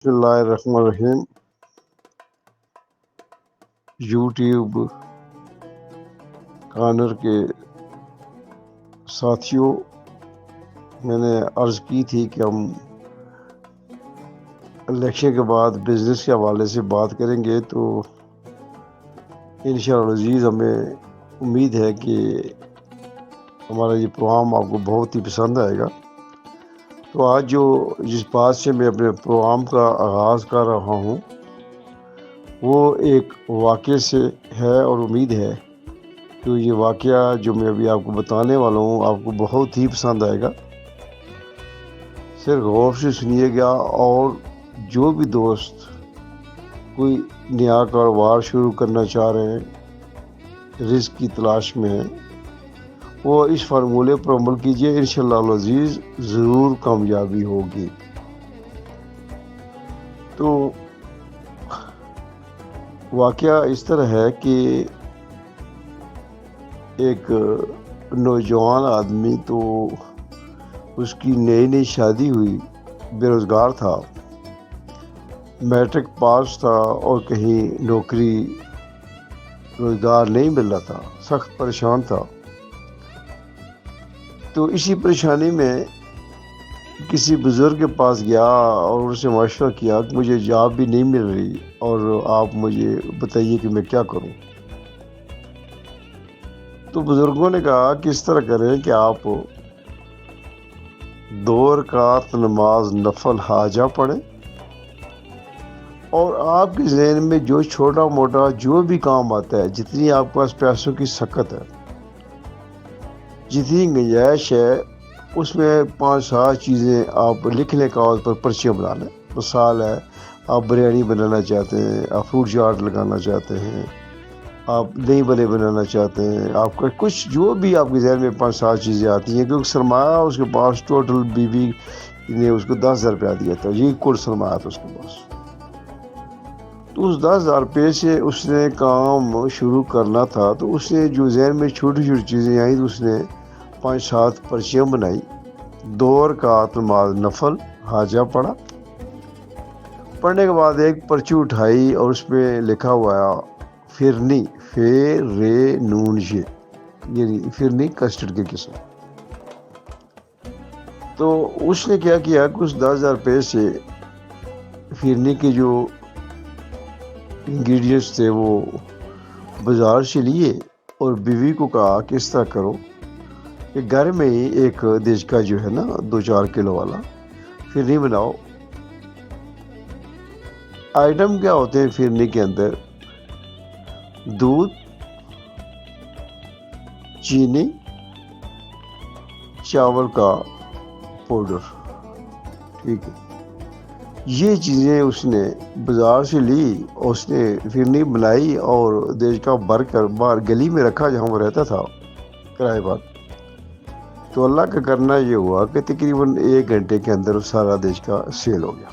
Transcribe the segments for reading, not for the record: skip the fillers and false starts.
بسم اللہ الرحمن الرحیم۔ یوٹیوب کارنر کے ساتھیوں، میں نے عرض کی تھی کہ ہم الیکشن کے بعد بزنس کے حوالے سے بات کریں گے، تو انشاءاللہ عزیز ہمیں امید ہے کہ ہمارا یہ پروگرام آپ کو بہت ہی پسند آئے گا۔ تو آج جس بات سے میں اپنے پروگرام کا آغاز کر رہا ہوں وہ ایک واقعے سے ہے، اور امید ہے کہ یہ واقعہ جو میں ابھی آپ کو بتانے والا ہوں آپ کو بہت ہی پسند آئے گا۔ صرف غور سے سنیے گا، اور جو بھی دوست کوئی نیا کاروبار شروع کرنا چاہ رہے ہیں، رزق کی تلاش میں ہیں، وہ اس فارمولے پر عمل کیجئے، انشاءاللہ العزیز ضرور کامیابی ہوگی۔ تو واقعہ اس طرح ہے کہ ایک نوجوان آدمی، تو اس کی نئی شادی ہوئی، بے روزگار تھا، میٹرک پاس تھا، اور کہیں نوکری روزگار نہیں مل رہا تھا، سخت پریشان تھا۔ تو اسی پریشانی میں کسی بزرگ کے پاس گیا اور ان سے مشورہ کیا کہ مجھے جاب بھی نہیں مل رہی، اور آپ مجھے بتائیے کہ میں کیا کروں۔ تو بزرگوں نے کہا کہ اس طرح کریں کہ آپ 2 رکعت نماز نفل حاجہ پڑھیں، اور آپ کے ذہن میں جو چھوٹا موٹا جو بھی کام آتا ہے، جتنی آپ کے پاس پیسوں کی سکت ہے، جتنی گنجائش ہے، اس میں 5-7 چیزیں آپ لکھ لیں کاغذ پر، پرچیاں بنا لیں۔ مثال ہے، آپ بریانی بنانا چاہتے ہیں، آپ فروٹ چاٹ لگانا چاہتے ہیں، آپ دہی بڑے بنانا چاہتے ہیں، آپ کا کچھ جو بھی آپ کے ذہن میں 5-7 چیزیں آتی ہیں، کیونکہ سرمایہ اس کے پاس ٹوٹل بیوی نے اس کو 10,000 روپیہ دیا تھا، یہ کل سرمایہ تھا اس کے پاس۔ تو اس 10,000 روپے سے اس نے کام شروع کرنا تھا، تو اس نے جو ذہن میں چھوٹی چھوٹی چیزیں آئیں، تو اس نے 5-7 پرچیاں بنائی، 2 رکعت نماز نفل حاجہ پڑھا۔ پڑھنے کے بعد ایک پرچی اٹھائی اور اس میں لکھا ہوا فرنی، یعنی فرنی کسٹرڈ کی قسم۔ تو اس نے کیا کیا کہ اس 10,000 روپے سے فرنی کے جو انگریڈینٹس تھے وہ بازار سے لیے، اور بیوی کو کہا کہ اس طرح کرو کہ گھر میں ہی ایک دیچکا جو ہے نا 2-4 کلو والا فرنی بناؤ۔ آئٹم کیا ہوتے ہیں فرنی کے اندر؟ دودھ، چینی، چاول کا پاؤڈر، ٹھیک ہے، یہ چیزیں اس نے بازار سے لی، اور اس نے فرنی بنائی اور دیچکا بھر کر باہر گلی میں رکھا جہاں وہ رہتا تھا کرائے پر۔ تو اللہ کا کرنا یہ ہوا کہ تقریباً 1 گھنٹے کے اندر سارا دیچکا سیل ہو گیا۔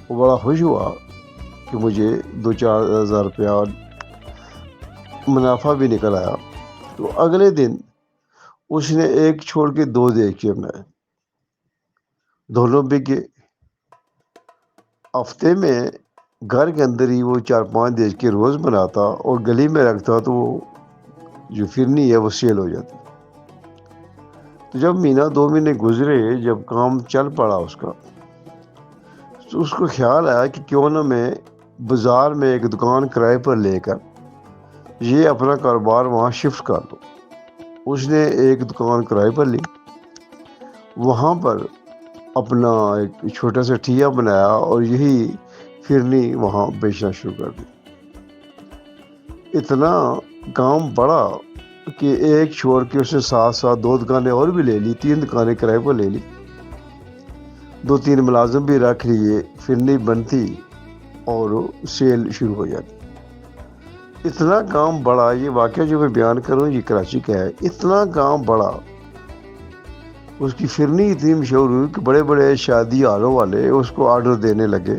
وہ بڑا خوش ہوا کہ مجھے 2-4 ہزار روپیہ منافع بھی نکل آیا۔ تو اگلے دن اس نے ایک چھوڑ کے 2 دیچکے بنائے، دونوں بکے۔ ہفتے میں گھر کے اندر ہی وہ 4-5 دیچکے روز بناتا، اور گلی میں رکھتا، تو وہ جو فرنی ہے وہ سیل ہو جاتی۔ تو جب 1-2 مہینے گزرے، جب کام چل پڑا اس کا، تو اس کو خیال آیا کہ کیوں نہ میں بازار میں ایک دکان کرائے پر لے کر یہ اپنا کاروبار وہاں شفٹ کر دوں۔ اس نے ایک دکان کرائے پر لی، وہاں پر اپنا ایک چھوٹا سا ٹھیا بنایا، اور یہی فرنی وہاں بیچنا شروع کر دی۔ اتنا کام بڑھا کہ ایک چھوڑ کے اس نے ساتھ 2 دکانیں اور بھی لے لی، 3 دکانیں کرائے پر لے لی، 2-3 ملازم بھی رکھ لیے، فرنی بنتی اور سیل شروع ہو جاتی۔ اتنا کام بڑھا، یہ واقعہ جو میں بیان کروں یہ کراچی کا ہے، اتنا کام بڑھا، اس کی فرنی اتنی مشہور ہوئی کہ بڑے بڑے شادی ہالوں والے اس کو آرڈر دینے لگے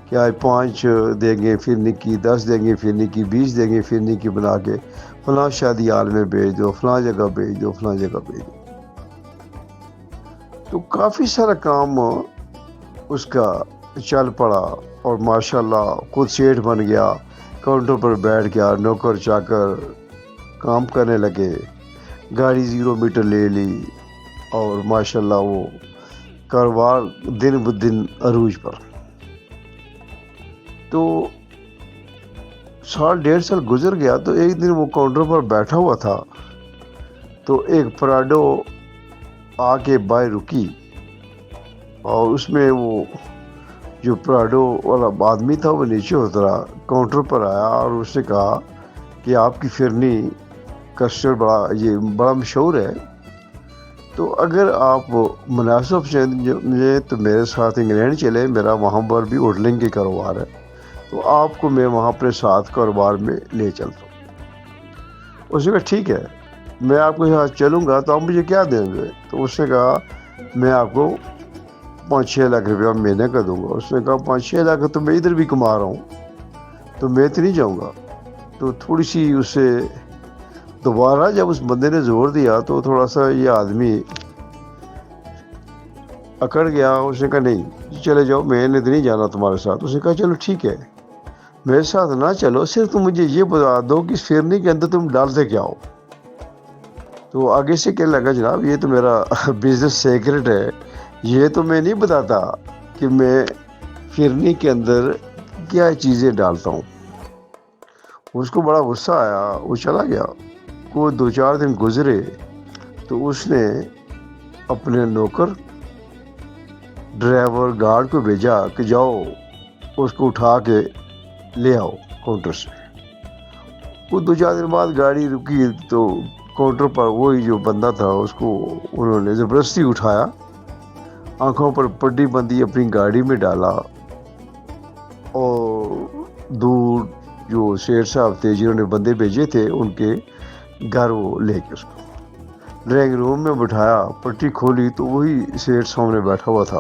کہ آج 5 دیں گے فرنی کی، 10 دیں گے فرنی کی، 20 دیں گے فرنی کی، بنا کے فلاں شادی ہال میں بھیج دو، فلاں جگہ بھیج دو، فلاں جگہ بھیج دو۔ تو کافی سارا کام اس کا چل پڑا اور ماشاءاللہ خود سیٹھ بن گیا، کاؤنٹر پر بیٹھ گیا، نوکر چاکر کام کرنے لگے، گاڑی 0 میٹر لے لی اور ماشاءاللہ وہ کاروبار دن بدن عروج پر۔ تو 1.5 سال گزر گیا تو ایک دن وہ کاؤنٹر پر بیٹھا ہوا تھا تو ایک پراڈو آ کے باہر رکی اور اس میں وہ جو پراڈو والا آدمی تھا وہ نیچے اترا، کاؤنٹر پر آیا اور اس نے کہا کہ آپ کی فرنی کسٹرڈ بڑا مشہور ہے، تو اگر آپ مناسب سمجھیں تو میرے ساتھ انگلینڈ چلے، میرا وہاں پر بھی ہوٹلنگ کے کاروبار ہے، تو آپ کو میں وہاں اپنے ساتھ کاروبار میں لے چلتا ہوں۔ اس نے کہا ٹھیک ہے، میں آپ کے ساتھ چلوں گا تو آپ مجھے کیا دیں گے؟ تو اس نے کہا میں آپ کو 5-6 لاکھ روپیہ مہینے کا دوں گا۔ اس نے کہا 5-6 لاکھ تو میں ادھر بھی کما رہا ہوں، تو میں تو نہیں جاؤں گا۔ تو تھوڑی سی اسے دوبارہ جب اس بندے نے زور دیا تو تھوڑا سا یہ آدمی اکڑ گیا۔ اس نے کہا نہیں چلے جاؤ، میں نے تو نہیں جانا تمہارے ساتھ۔ اس نے کہا چلو ٹھیک ہے، میرے ساتھ نہ چلو، صرف تم مجھے یہ بتا دو کہ اس فرنی کے اندر تم ڈالتے کیا ہو۔ تو آگے سے کہنے لگا جناب یہ تو میرا بزنس سیکرٹ ہے، یہ تو میں نہیں بتاتا کہ میں فرنی کے اندر کیا چیزیں ڈالتا ہوں۔ اس کو بڑا غصہ آیا، وہ چلا گیا۔ کوئی 2-4 دن گزرے تو اس نے اپنے نوکر ڈرائیور گارڈ کو بھیجا کہ جاؤ اس کو اٹھا کے لے آؤ کاؤنٹر سے۔ وہ 2-4 دن بعد گاڑی رکی تو کاؤنٹر پر وہی جو بندہ تھا اس کو انہوں نے زبردستی اٹھایا، آنکھوں پر پٹی بندھی، اپنی گاڑی میں ڈالا اور دور جو شیر صاحب تھے جنہوں نے بندے بھیجے تھے ان کے گھر وہ لے کے اس کو ڈرائنگ روم میں بٹھایا، پٹی کھولی تو وہی سیٹ سامنے بیٹھا ہوا تھا۔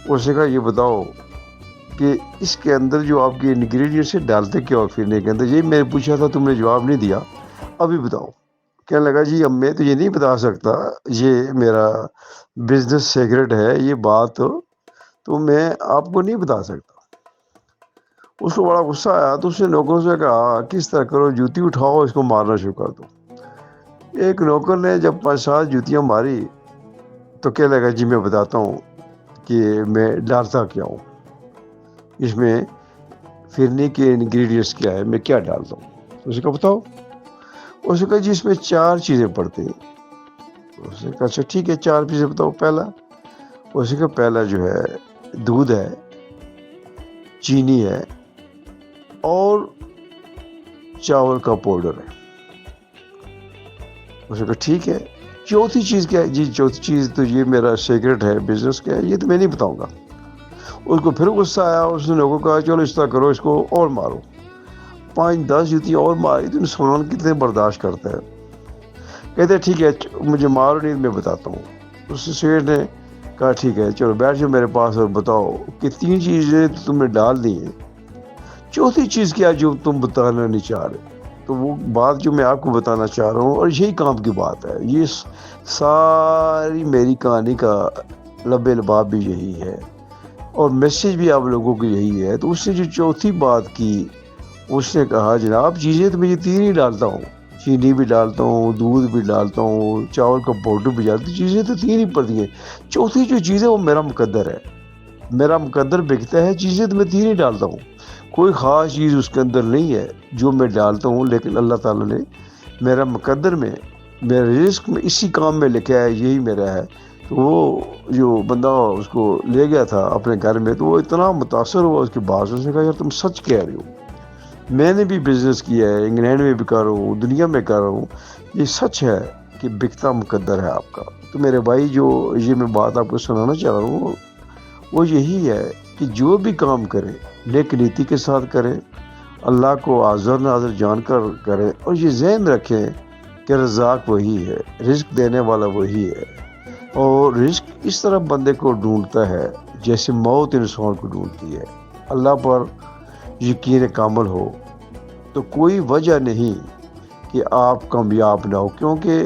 اس نے کہا یہ بتاؤ کہ اس کے اندر جو آپ کے انگریڈینٹس سے ڈالتے کیا ہو فرنی کے اندر؟ یہ میں نے پوچھا تھا تم نے جواب نہیں دیا، ابھی بتاؤ۔ کہنے لگا جی اب میں تو یہ نہیں بتا سکتا، یہ میرا بزنس سیکرٹ ہے، یہ بات تو میں آپ کو نہیں بتا سکتا۔ اس کو بڑا غصہ آیا تو اس نے نوکروں سے کہا کس طرح کرو، جوتی اٹھاؤ اس کو مارنا شروع کر دو۔ ایک نوکر نے جب 5-7 جوتیاں ماری تو کہنے لگا جی میں بتاتا ہوں کہ میں ڈالتا کیا ہوں، اس میں فرنی کے انگریڈینٹس کیا ہے، میں کیا ڈالتا ہوں۔ اس نے کہا بتاؤ۔ اس نے کہا جی اس میں 4 چیزیں پڑتی ہیں۔ اس نے کہا اچھا ٹھیک ہے 4 چیزیں بتاؤ۔ پہلا، اس نے کہا پہلا جو ہے دودھ ہے، چینی ہے اور چاول کا پاؤڈر ہے۔ اس نے کہا ٹھیک ہے، چوتھی چیز کیا ہے؟ جی چوتھی چیز تو یہ میرا سیکرٹ ہے بزنس کا ہے، یہ تو میں نہیں بتاؤں گا۔ اس کو پھر غصہ آیا، اس نے لوگوں کو کہا چلو اس طرح کرو، اس کو اور مارو۔ 5-10 جوتی اور ماری تو انسان کتنے برداشت کرتا ہے۔ کہتے ٹھیک ہے مجھے مارو نہیں میں بتاتا ہوں۔ اس سیٹ نے کہا ٹھیک ہے چلو بیٹھ جاؤ میرے پاس اور بتاؤ کہ 3 چیزیں تم نے ڈال دی ہیں، چوتھی چیز کیا جو تم بتانا نہیں چاہ رہے؟ تو وہ بات جو میں آپ کو بتانا چاہ رہا ہوں اور یہی کام کی بات ہے، یہ ساری میری کہانی کا لب لباب بھی یہی ہے اور میسیج بھی آپ لوگوں کو یہی ہے۔ تو اس نے جو چوتھی بات کی، اس نے کہا جناب چیزیں تو میں یہ 3 ہی ڈالتا ہوں، چینی بھی ڈالتا ہوں، دودھ بھی ڈالتا ہوں، چاول کا پاؤڈر بھی ڈالتا ہوں، چیزیں تو 3 ہی پڑتی ہیں، چوتھی جو چیز ہے وہ میرا مقدر ہے، میرا مقدر بکتا ہے، چیزیں تو میں 3 ہی ڈالتا ہوں، کوئی خاص چیز اس کے اندر نہیں ہے جو میں ڈالتا ہوں، لیکن اللہ تعالیٰ نے میرا مقدر میں، میرے رزق میں اسی کام میں لکھا ہے، یہی میرا ہے۔ تو وہ جو بندہ اس کو لے گیا تھا اپنے گھر میں تو وہ اتنا متاثر ہوا اس کی بات سے، اس نے کہا یار تم سچ کہہ رہے ہو، میں نے بھی بزنس کیا ہے، انگلینڈ میں بھی کر رہا ہوں، دنیا میں کر رہا ہوں، یہ سچ ہے کہ بکتا مقدر ہے آپ کا۔ تو میرے بھائی جو یہ میں بات آپ کو سنانا چاہ رہا ہوں وہ یہی ہے کہ جو بھی کام کریں نیک نیتی کے ساتھ کریں، اللہ کو حاضر ناظر جان کر کریں اور یہ ذہن رکھیں کہ رزاق وہی ہے، رزق دینے والا وہی ہے، اور رزق اس طرح بندے کو ڈھونڈتا ہے جیسے موت انسان کو ڈھونڈتی ہے۔ اللہ پر یقین کامل ہو تو کوئی وجہ نہیں کہ آپ کامیاب نہ ہو، کیونکہ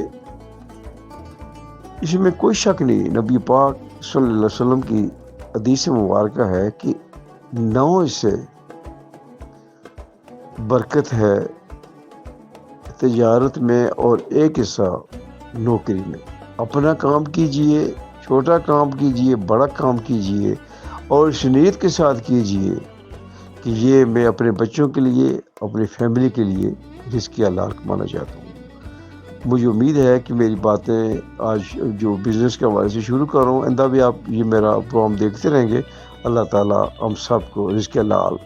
اس میں کوئی شک نہیں، نبی پاک صلی اللہ علیہ وسلم کی حدیث مبارکہ ہے کہ 9 حصے برکت ہے تجارت میں اور 1 حصہ نوکری میں. اپنا کام کیجئے، چھوٹا کام کیجئے، بڑا کام کیجئے، اور اس نیت کے ساتھ کیجئے کہ یہ میں اپنے بچوں کے لیے، اپنی فیملی کے لیے رزق حلال کمانا چاہتا ہوں. مجھے امید ہے کہ میری باتیں آج جو بزنس کے حوالے سے شروع کر رہا ہوں، آئندہ بھی آپ یہ میرا پروگرام دیکھتے رہیں گے. اللہ تعالیٰ ہم سب کو رزق حلال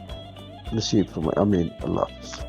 نصیب فرمائے. آمین. اللہ حافظ.